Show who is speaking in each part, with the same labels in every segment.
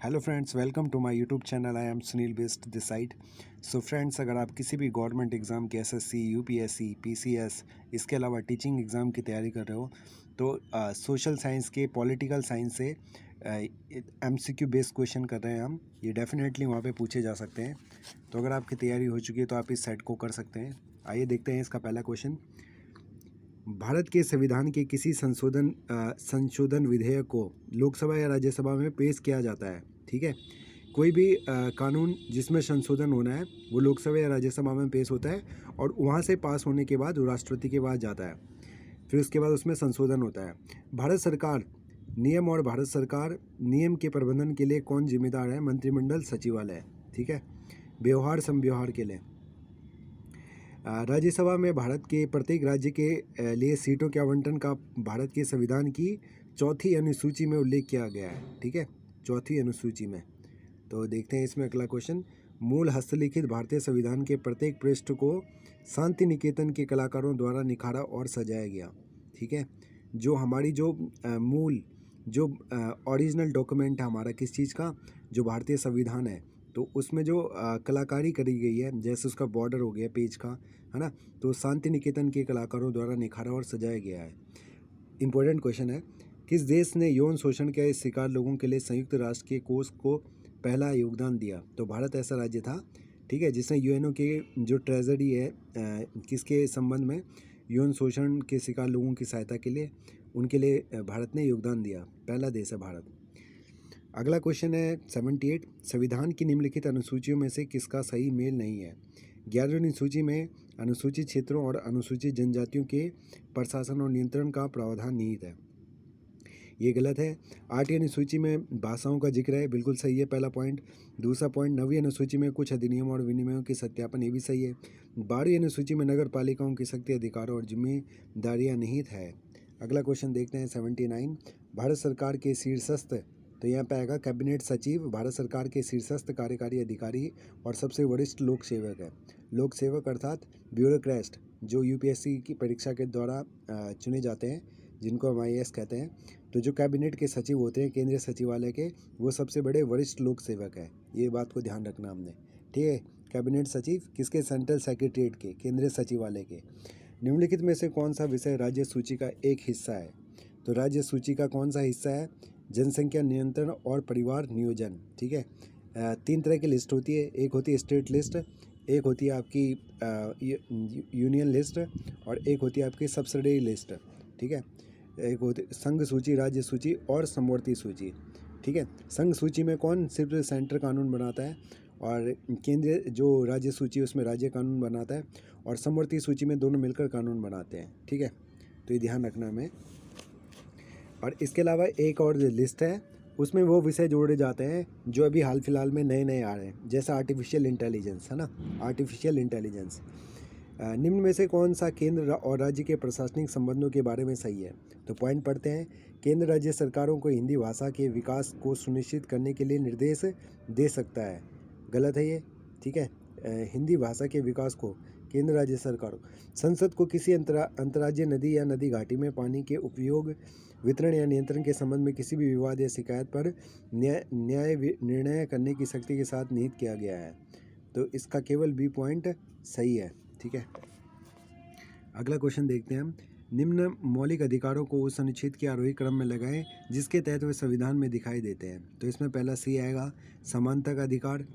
Speaker 1: Hello friends, welcome to my YouTube channel. I am Sunil best this side. So friends, अगर आप किसी भी government exam की SSC, UPSC, PCS, इसके अलावा टीचिंग एग्ज़ाम की तैयारी कर रहे हो तो सोशल साइंस के, पॉलिटिकल साइंस से एमसीक्यू बेस्ड क्वेश्चन कर रहे हैं हम। ये डेफिनेटली वहाँ पे पूछे जा सकते हैं। तो अगर आपकी तैयारी हो चुकी है तो आप इस सेट को कर सकते हैं। आइए देखते हैं इसका पहला क्वेश्चन। भारत के संविधान के किसी संशोधन विधेयक को लोकसभा या राज्यसभा में पेश किया जाता है। ठीक है, कोई भी कानून जिसमें संशोधन होना है वो लोकसभा या राज्यसभा में पेश होता है और वहाँ से पास होने के बाद वो राष्ट्रपति के पास जाता है। फिर उसके बाद उसमें संशोधन होता है। भारत सरकार नियम और भारत सरकार नियम के प्रबंधन के लिए कौन जिम्मेदार है? मंत्रिमंडल सचिवालय। ठीक है, व्यवहार समव्यवहार के लिए। राज्यसभा में भारत के प्रत्येक राज्य के लिए सीटों के आवंटन का भारत के संविधान की चौथी अनुसूची में उल्लेख किया गया है। ठीक है, चौथी अनुसूची में। तो देखते हैं इसमें अगला क्वेश्चन। मूल हस्तलिखित भारतीय संविधान के प्रत्येक पृष्ठ को शांति निकेतन के कलाकारों द्वारा निखारा और सजाया गया। ठीक है, जो हमारी मूल ओरिजिनल डॉक्यूमेंट है हमारा किस चीज़ का, जो भारतीय संविधान है, तो उसमें जो कलाकारी करी गई है, जैसे उसका बॉर्डर हो गया पेज का, है ना, तो शांति निकेतन के कलाकारों द्वारा निखारा और सजाया गया है। इम्पोर्टेंट क्वेश्चन है, किस देश ने यौन शोषण के शिकार लोगों के लिए संयुक्त राष्ट्र के कोष को पहला योगदान दिया? तो भारत ऐसा राज्य था, ठीक है, जिसने यूएनओ के जो ट्रेजडी है किसके संबंध में, यौन शोषण के शिकार लोगों की सहायता के लिए, उनके लिए भारत ने योगदान दिया। पहला देश है भारत। अगला क्वेश्चन है 78। संविधान की निम्नलिखित अनुसूचियों में से किसका सही मेल नहीं है? 11वीं अनुसूची में अनुसूचित क्षेत्रों और अनुसूचित जनजातियों के प्रशासन और नियंत्रण का प्रावधान निहित है, ये गलत है। 8वीं अनुसूची में भाषाओं का जिक्र है, बिल्कुल सही है, पहला पॉइंट। दूसरा पॉइंट, 9वीं अनुसूची में कुछ अधिनियम और विनियमों की सत्यापन, ये भी सही है। 12वीं अनुसूची में नगर पालिकाओं की शक्ति, अधिकारों और जिम्मेदारियां निहित है। अगला क्वेश्चन देखते हैं 79। भारत सरकार के शीर्षस्थ, तो यहाँ पे आएगा कैबिनेट सचिव, भारत सरकार के शीर्षस्थ कार्यकारी अधिकारी और सबसे वरिष्ठ लोक सेवक है। लोक सेवक अर्थात ब्यूरोक्रेट, जो यूपीएससी की परीक्षा के द्वारा चुने जाते हैं, जिनको हम IAS कहते हैं। तो जो कैबिनेट के सचिव होते हैं केंद्रीय सचिवालय के, वो सबसे बड़े वरिष्ठ लोक सेवक है। ये बात को ध्यान रखना हमने, ठीक है। कैबिनेट सचिव किसके? सेंट्रल सेक्रेटरीट के, केंद्रीय सचिवालय के। निम्नलिखित में से कौन सा विषय राज्य सूची का एक हिस्सा है? तो राज्य सूची का कौन सा हिस्सा है? जनसंख्या नियंत्रण और परिवार नियोजन। ठीक है, 3 तरह की लिस्ट होती है, एक होती है स्टेट लिस्ट, एक होती है आपकी यूनियन लिस्ट, और एक होती है आपकी सब्सिडरी लिस्ट। ठीक है, एक होती संघ सूची, राज्य सूची और समवर्ती सूची। ठीक है, संघ सूची में कौन सिर्फ सेंटर कानून बनाता है, और केंद्रीय जो राज्य सूची उसमें राज्य कानून बनाता है, और समवर्ती सूची में दोनों मिलकर कानून बनाते हैं। ठीक है, तो ये ध्यान रखना हमें। और इसके अलावा एक और लिस्ट है, उसमें वो विषय जोड़े जाते हैं जो अभी हाल फिलहाल में नए नए आ रहे हैं, जैसा आर्टिफिशियल इंटेलिजेंस, है ना, आर्टिफिशियल इंटेलिजेंस। निम्न में से कौन सा केंद्र और राज्य के प्रशासनिक संबंधों के बारे में सही है? तो पॉइंट पढ़ते हैं। केंद्र राज्य सरकारों को हिंदी भाषा के विकास को सुनिश्चित करने के लिए निर्देश दे सकता है, गलत है ये। ठीक है, हिंदी भाषा के विकास को केंद्र राज्य सरकारों, संसद को किसी अंतर्राज्यीय नदी या नदी घाटी में पानी के उपयोग, वितरण या नियंत्रण के संबंध में किसी भी विवाद या शिकायत पर न्याय निर्णय करने की शक्ति के साथ निहित किया गया है। तो इसका केवल बी पॉइंट सही है। ठीक है, अगला क्वेश्चन देखते हैं हम। निम्न मौलिक अधिकारों को उस अनुच्छेद के आरोही क्रम में लगाएं जिसके तहत वे संविधान में दिखाई देते हैं। तो इसमें पहला सी आएगा, समानता का अधिकार।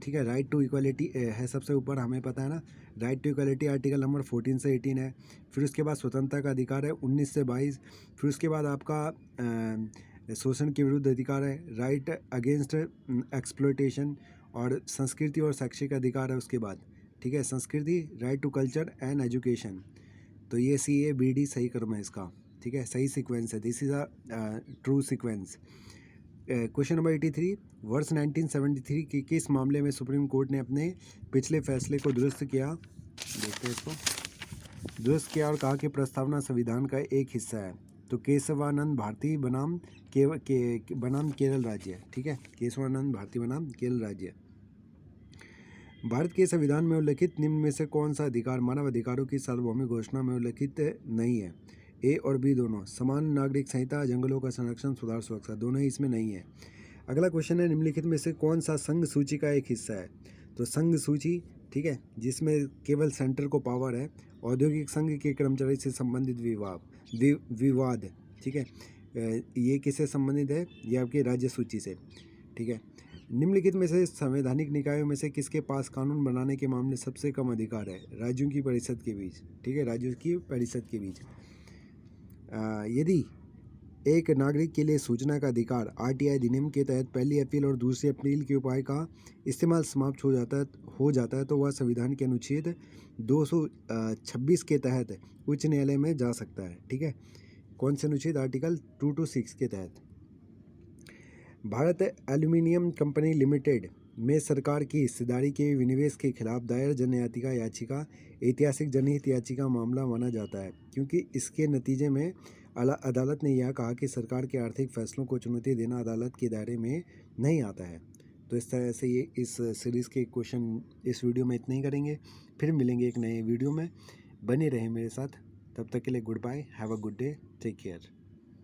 Speaker 1: ठीक है, राइट टू इक्वालिटी है सबसे ऊपर, हमें पता है ना, right to equality article number 14 से 18 है। फिर उसके बाद स्वतंत्रता का अधिकार है 19 से 22। फिर उसके बाद आपका शोषण के विरुद्ध अधिकार है, राइट अगेंस्ट एक्सप्लॉयटेशन, और संस्कृति और शैक्षिक अधिकार है उसके बाद। ठीक है, संस्कृति, right to culture and education. तो ये CABD सही क्रम है इसका। ठीक है, सही सीक्वेंस है, this is a true sequence. Question number 83। वर्ष 1973 के किस मामले में सुप्रीम कोर्ट ने अपने पिछले फैसले को दुरुस्त किया? देखते हैं इसको। दुरुस्त किया और कहा कि प्रस्तावना संविधान का एक हिस्सा है। तो केशवानंद भारती बनाम बनाम केरल राज्य। ठीक है, केशवानंद भारती बनाम केरल राज्य। भारत के संविधान में उल्लिखित निम्न में से कौन सा अधिकार मानव अधिकारों की सार्वभौमिक घोषणा में उल्लिखित नहीं है? A और B दोनों। समान नागरिक संहिता, जंगलों का संरक्षण, सुधार, सुरक्षा, दोनों ही इसमें नहीं है। अगला क्वेश्चन है, निम्नलिखित में से कौन सा संघ सूची का एक हिस्सा है? तो संघ सूची, ठीक है, जिसमें केवल सेंटर को पावर है। औद्योगिक संघ के कर्मचारी से संबंधित विवाद, ठीक है, ये किससे संबंधित है? ये आपकी राज्य सूची से, ठीक है। निम्नलिखित में से संवैधानिक निकायों में से किसके पास कानून बनाने के मामले सबसे कम अधिकार है? राज्यों की परिषद के बीच, ठीक है, राज्यों की परिषद के बीच। यदि एक नागरिक के लिए सूचना का अधिकार आरटीआई अधिनियम के तहत पहली अपील और दूसरी अपील के उपाय का इस्तेमाल समाप्त हो जाता है तो वह संविधान के अनुच्छेद 226 के तहत उच्च न्यायालय में जा सकता है, ठीक है। कौन से अनुच्छेद? आर्टिकल 226 के तहत। भारत एल्यूमिनियम कंपनी लिमिटेड में सरकार की हिस्सेदारी के विनिवेश के खिलाफ दायर जनहित याचिका ऐतिहासिक जनहित याचिका मामला माना जाता है, क्योंकि इसके नतीजे में अदालत ने यह कहा कि सरकार के आर्थिक फैसलों को चुनौती देना अदालत के दायरे में नहीं आता है। तो इस तरह से ये इस सीरीज़ के क्वेश्चन इस वीडियो में इतना ही करेंगे। फिर मिलेंगे एक नए वीडियो में, बने रहें मेरे साथ। तब तक के लिए good bye, have a good day, take care.